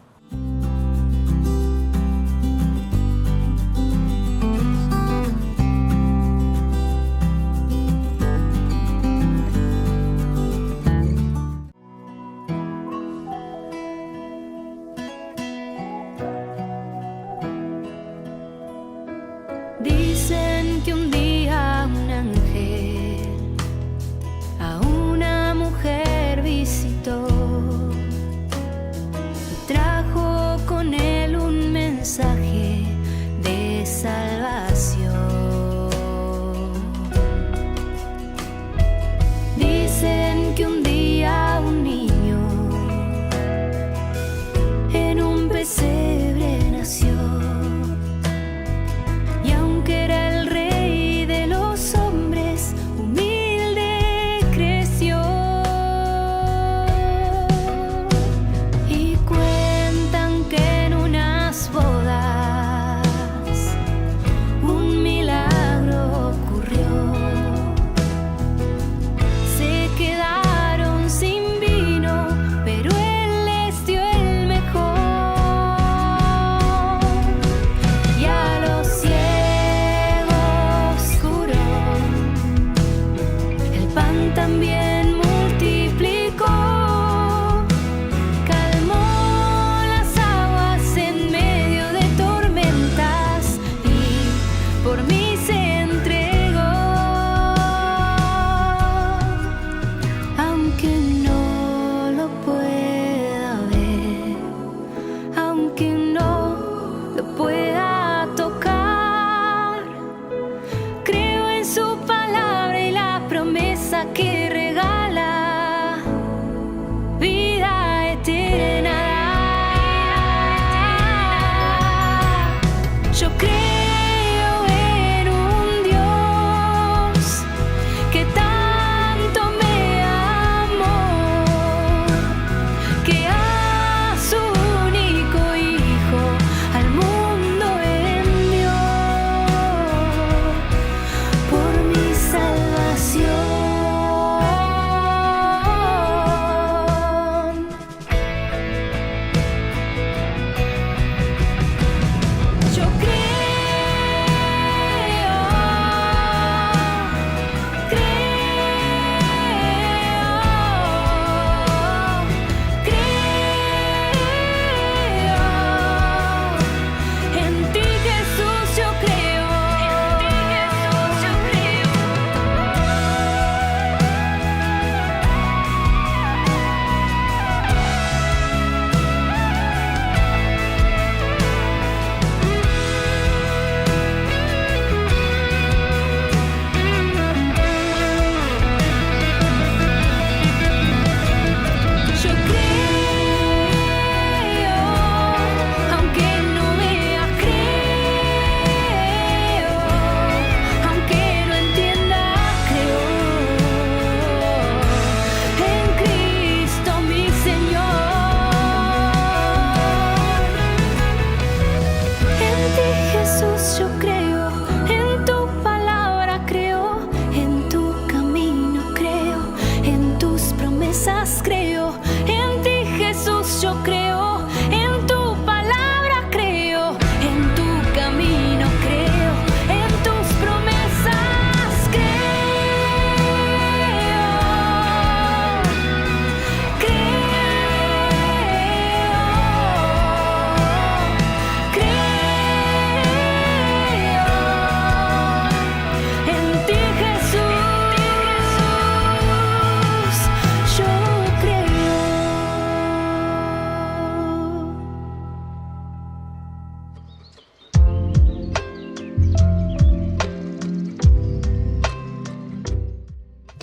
Dicen que un día un ángel a una mujer visitó y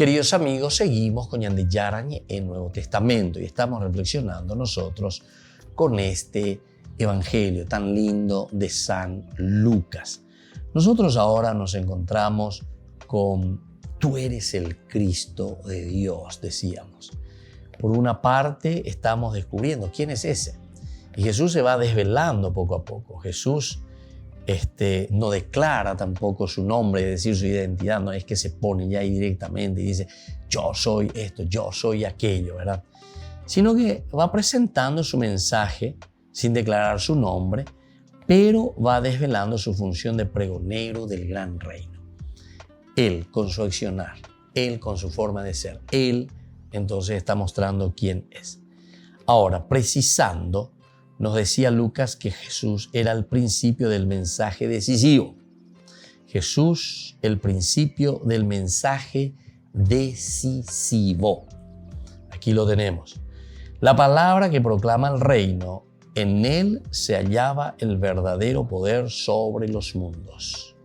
Queridos amigos, seguimos con Ñande Yarañe en Nuevo Testamento y estamos reflexionando nosotros con este evangelio tan lindo de San Lucas. Nosotros ahora nos encontramos con tú eres el Cristo de Dios, decíamos. Por una parte estamos descubriendo quién es ese y Jesús se va desvelando poco a poco. Jesús no declara tampoco su nombre, es decir, su identidad, no es que se pone ya ahí directamente y dice yo soy esto, yo soy aquello, ¿verdad? Sino que va presentando su mensaje sin declarar su nombre, pero va desvelando su función de pregonero del gran reino. Él con su accionar, Él con su forma de ser, Él entonces está mostrando quién es. Ahora, precisando, nos decía Lucas que Jesús era el principio del mensaje decisivo. Jesús, el principio del mensaje decisivo. Aquí lo tenemos. La palabra que proclama el reino, en él se hallaba el verdadero poder sobre los mundos.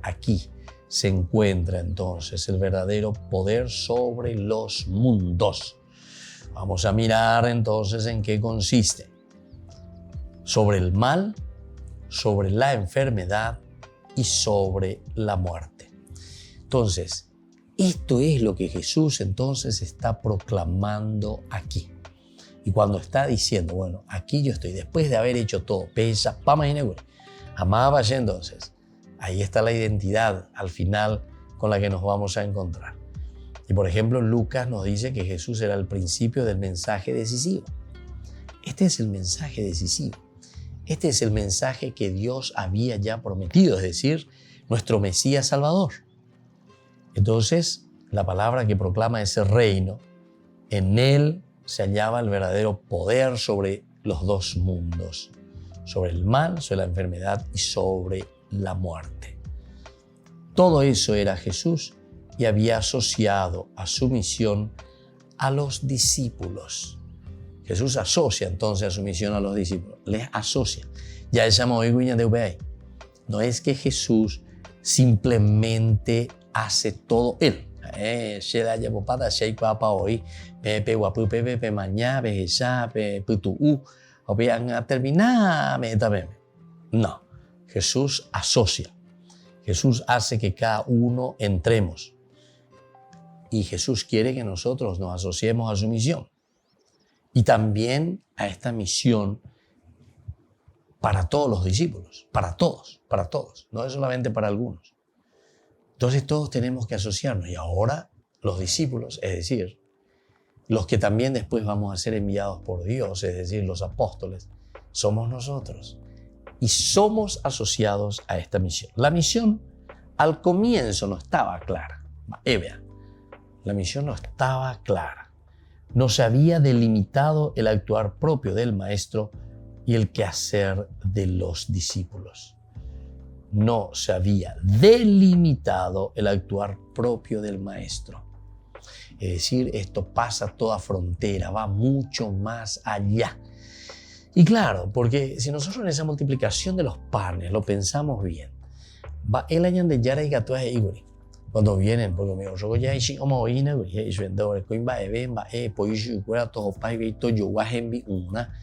Aquí se encuentra entonces el verdadero poder sobre los mundos. Vamos a mirar entonces en qué consiste. Sobre el mal, sobre la enfermedad y sobre la muerte. Entonces, esto es lo que Jesús entonces está proclamando aquí. Y cuando está diciendo, bueno, aquí yo estoy, después de haber hecho todo, pesa, amaba entonces, ahí está la identidad al final con la que nos vamos a encontrar. Y por ejemplo, Lucas nos dice que Jesús era el principio del mensaje decisivo. Este es el mensaje decisivo. Este es el mensaje que Dios había ya prometido, es decir, nuestro Mesías Salvador. Entonces, la palabra que proclama ese reino, en él se hallaba el verdadero poder sobre los dos mundos, sobre el mal, sobre la enfermedad y sobre la muerte. Todo eso era Jesús y había asociado a su misión a los discípulos. Jesús asocia entonces a su misión a los discípulos, les asocia. Ya llama de no es que Jesús simplemente hace todo él. No, Jesús asocia. Jesús hace que cada uno entremos. Y Jesús quiere que nosotros nos asociemos a su misión. Y también a esta misión para todos los discípulos, para todos, no es solamente para algunos. Entonces todos tenemos que asociarnos y ahora los discípulos, es decir, los que también después vamos a ser enviados por Dios, es decir, los apóstoles, somos nosotros y somos asociados a esta misión. La misión al comienzo no estaba clara. La misión no estaba clara. No se había delimitado el actuar propio del maestro y el quehacer de los discípulos. No se había delimitado el actuar propio del maestro. Es decir, esto pasa toda frontera, va mucho más allá. Y claro, porque si nosotros en esa multiplicación de los panes lo pensamos bien, va el año de Yara y Gato es Igori. Cuando vienen, porque me dijo, ya hay como oína, ya hay vendedores, que va a ver, va a pues yo fuera todo país, todo yo voy a enviar una,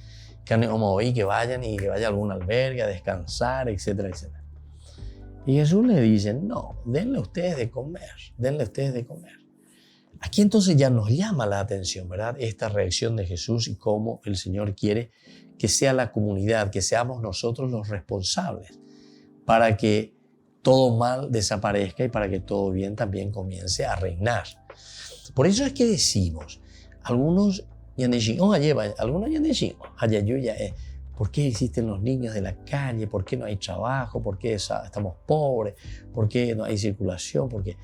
que como oí que vayan y que vaya a algún albergue a descansar, etcétera, etcétera. Y Jesús le dice, no, denle ustedes de comer, denle ustedes de comer. Aquí entonces ya nos llama la atención, ¿verdad? Esta reacción de Jesús y cómo el Señor quiere que sea la comunidad, que seamos nosotros los responsables para que todo mal desaparezca y para que todo bien también comience a reinar. Por eso es que decimos, algunos ya decimos, ¿por qué existen los niños de la calle? ¿Por qué no hay trabajo? ¿Por qué estamos pobres? ¿Por qué no hay circulación? ¿Por qué?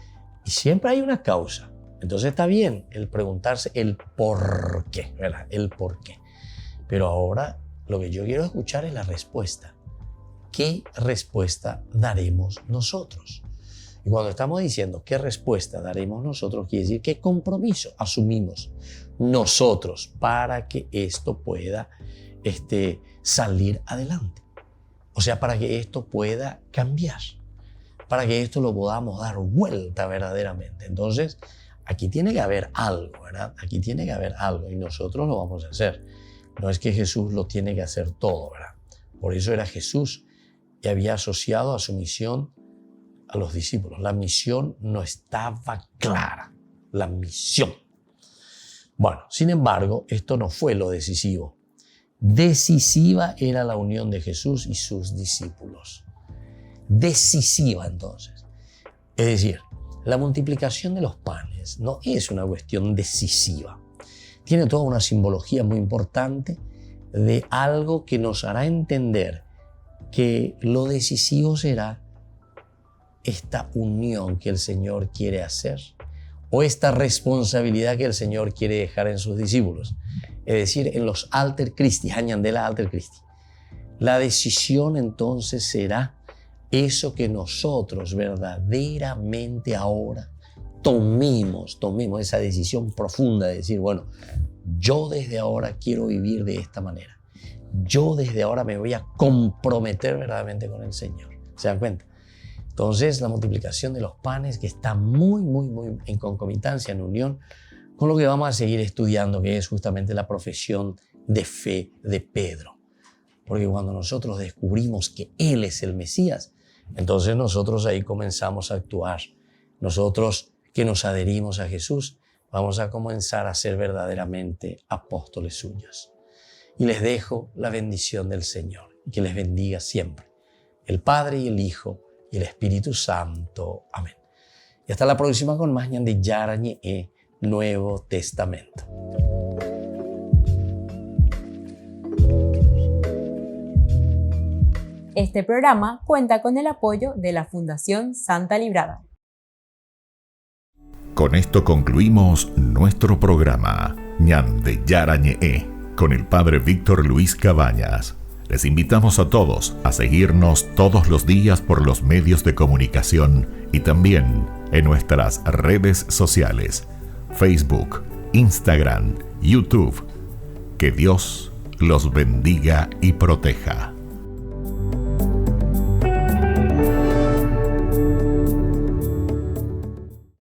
Y siempre hay una causa. Entonces está bien el preguntarse el por qué, ¿verdad? El por qué. Pero ahora lo que yo quiero escuchar es la respuesta. ¿Qué respuesta daremos nosotros? Y cuando estamos diciendo qué respuesta daremos nosotros, quiere decir qué compromiso asumimos nosotros para que esto pueda salir adelante. O sea, para que esto pueda cambiar, para que esto lo podamos dar vuelta verdaderamente. Entonces, aquí tiene que haber algo, ¿verdad? Aquí tiene que haber algo y nosotros lo vamos a hacer. No es que Jesús lo tiene que hacer todo, ¿verdad? Por eso era Jesús y había asociado a su misión a los discípulos. La misión no estaba clara, la misión. Bueno, sin embargo, esto no fue lo decisivo. Decisiva era la unión de Jesús y sus discípulos. Decisiva, entonces. Es decir, la multiplicación de los panes no es una cuestión decisiva. Tiene toda una simbología muy importante de algo que nos hará entender que lo decisivo será esta unión que el Señor quiere hacer o esta responsabilidad que el Señor quiere dejar en sus discípulos. Es decir, en los Alter Christi, Añandela Alter Christi. La decisión entonces será eso que nosotros verdaderamente ahora tomemos esa decisión profunda de decir, bueno, yo desde ahora quiero vivir de esta manera. Yo desde ahora me voy a comprometer verdaderamente con el Señor. ¿Se dan cuenta? Entonces, la multiplicación de los panes que está muy en concomitancia, en unión con lo que vamos a seguir estudiando, que es justamente la profesión de fe de Pedro. Porque cuando nosotros descubrimos que Él es el Mesías, entonces nosotros ahí comenzamos a actuar. Nosotros que nos adherimos a Jesús, vamos a comenzar a ser verdaderamente apóstoles suyos. Y les dejo la bendición del Señor, que les bendiga siempre, el Padre y el Hijo y el Espíritu Santo. Amén. Y hasta la próxima con más Ñandillara Ñe'e, Nuevo Testamento. Este programa cuenta con el apoyo de la Fundación Santa Librada. Con esto concluimos nuestro programa Ñandillara Ñe'e con el Padre Víctor Luis Cabañas. Les invitamos a todos a seguirnos todos los días por los medios de comunicación y también en nuestras redes sociales, Facebook, Instagram, YouTube. Que Dios los bendiga y proteja.